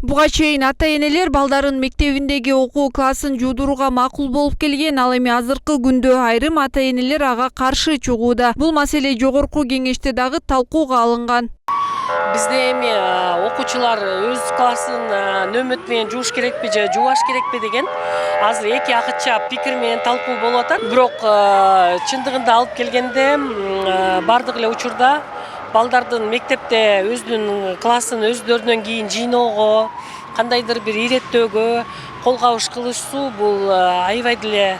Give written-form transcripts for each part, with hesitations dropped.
Буга чейин ата-энелер балдарын мектебиндеги окуу классын жуудурууга макул болуп келген, ал эми азыркы күндө айрым ата-энелер ага каршы чыгууда. Бул маселе жогорку кеңеште дагы талкууга алынган. Бизде эми окуучулар өз классын нөмөт менен жууш керекпи же жуубаш керекпи деген азыр эки акытча пикир менен талкуу болуп атат. Бирок чындыгында алып келгенде бардык эле учурда балдардын мектепте өзүнүн классын өздөрүнөн кийин жыйноого, кандайдыр бир иреттөөгө кол кабыш кылышсуу бул аябай деле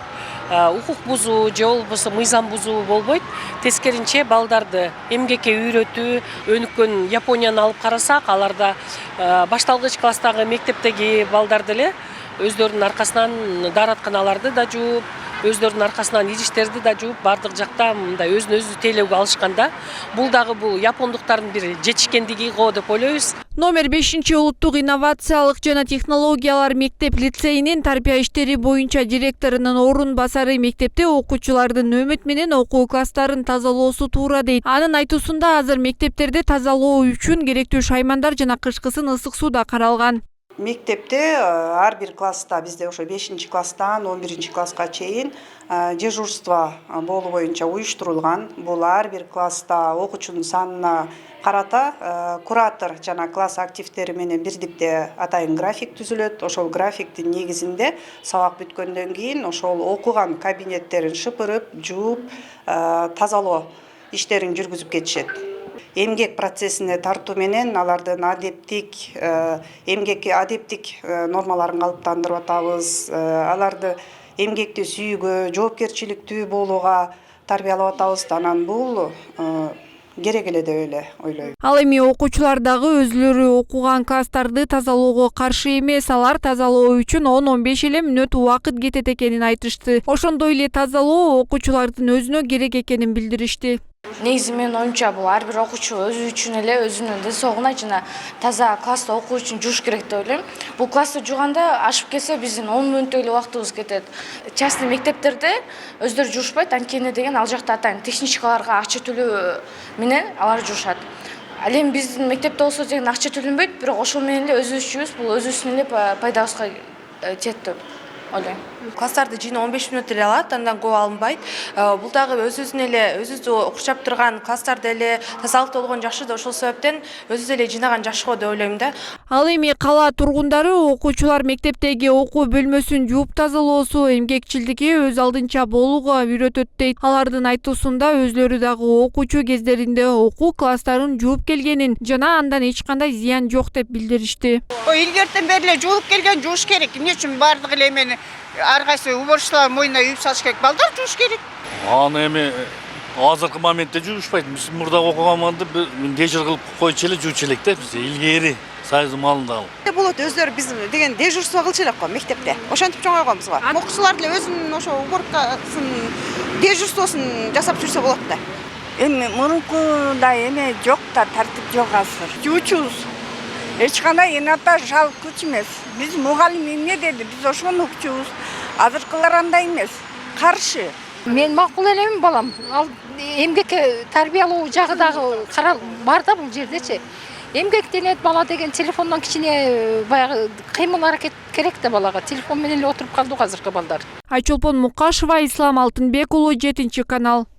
укук бузуу же болбосо мыйзам бузуу болбойт. Тескеринче балдарды эмгекке үйрөтүү, өнүккөн Японияны алып карасак, аларда башталгыч класстагы мектептеги балдар деле өздөрүнүн аркасынан дааратканаларды да жууп, өздөрүнүн аркасынан идиштерди да жууп, бардык жакта мындай өзүн өзү тейлөөгө алышканда, бул дагы бул япондуктардын бир жетишкендиги го деп ойлойбуз. Номер 5 улуттук инновациялык жана технологиялар мектеп-лицейинин тарбия иштери боюнча директорунун орун басары мектепте окуучулардын нөмөт менен окуу класстарын тазалоосу туура дейт. Анын айтуусунда азыр мектептерде тазалоо үчүн керектүү шаймандар жана кышкысын ысык сууда каралган. Мектепте ар бир класста бизде ошо 5-класстан 11-класска чейин дежурство болуу боюнча уюштурулган. Бул ар бир класста окуучунун санына карата куратор жана класс активдери менен бирдикте атайын график түзүлөт. Ошол графиктин негизинде сабак бүткөндөн кийин ошол окуган кабинеттерин шыпырып, жууп, тазалоо иштерин жүргүзүп кетишет. Эмгек процессине тартуу менен алардын эмгекке адептик нормаларын калыптандырып атабыз. Аларды эмгекти сүйүүгө, жоопкерчиликтүү болууга тарбиялап атабыз. Анан бул керек эле деп эле ойлойм. Ал эми окуучулар дагы өзлөрү окуган класстарды тазалоого каршы эмес, алар тазалоо үчүн 10-15 эле мүнөт убакыт кетет экенин айтышты. Ошондой эле тазалоо окуучулардын өзүнө керек экенин билдиришти. Негизи менин оюмча бул ар бир окуучу өзү үчүн эле өзүнүн ден соолугуна жана таза класста окуу үчүн жууш керек деп ойлойм. Бул классты жууганда ашып кетсе биздин 10 мүнөттөй эле убактыбыз кетет. Частный мектептерде өздөрү жуушпайт, анткени деген ал жакта атайын техничкаларга акча төлөө менен алар жуушат. Ал эми биздин мектепте болсо деген акча төлөнбөйт, бирок ошол менен эле өзүбүз бул өзүбүздүн эле пайдабызга тиет деп ойлойм. Класстарды жыйноо 15 мүнөт эле алат, андан көп алынбайт. Бул дагы өзүбүздү окурчап турган класстарды эле тазалыкта болгон жакшы да, ошол себептен өзүбүз эле жыйнаган жакшы го деп ойлойм да. Ал эми кала тургундары окуучулар мектептеги окуу бөлмөсүн жууп тазалоосу, эмгекчилдикке өз алдынча болууга үйрөтөт дейт. Алардын айтуусунда өзлөрү дагы окуучу кездеринде окуу класстарын жууп келгенин жана андан эч кандай зыян жок деп билдиришти. Илгертен бери эле жуулуп келген жууш керек. Эмне үчүн бардык эле эмени ар кайсы уборщицалар мойнуна үйүп салыш керек. Балдар жууш керек. Аны эми азыркы моментте жуушпайт. Биз мурда окуганманда дежур кылып койчу эле жуучу элек да, биз илгери Союздун малында алып. Болот, өздөрү биз деген дежурство кылчу элек го мектепте. Ошентип чоңойгонбуз го. Окуучулар деле өзүнүн ошо уборкасын, дежурствосун жасап жүрсө болот да. Эми мурункудай эме жок да, тартип жок азыр. Жуучубуз эч кандай ината жал күч эмес. Биз мугалим эмне деди, биз ошону укчубуз. Азыркылар андай эмес, каршы. Мен макул элем балам. Ал эмгекке тарбиялоо жагы дагы бар да бул жердечи. Эмгектенет бала деген телефондон кичине баягы кыймыл аракет керек да балага. Телефон менен эле отуруп калды азыркы балдар. Айчолпон Мукашева, Ислам Алтынбек уулу, 7 канал.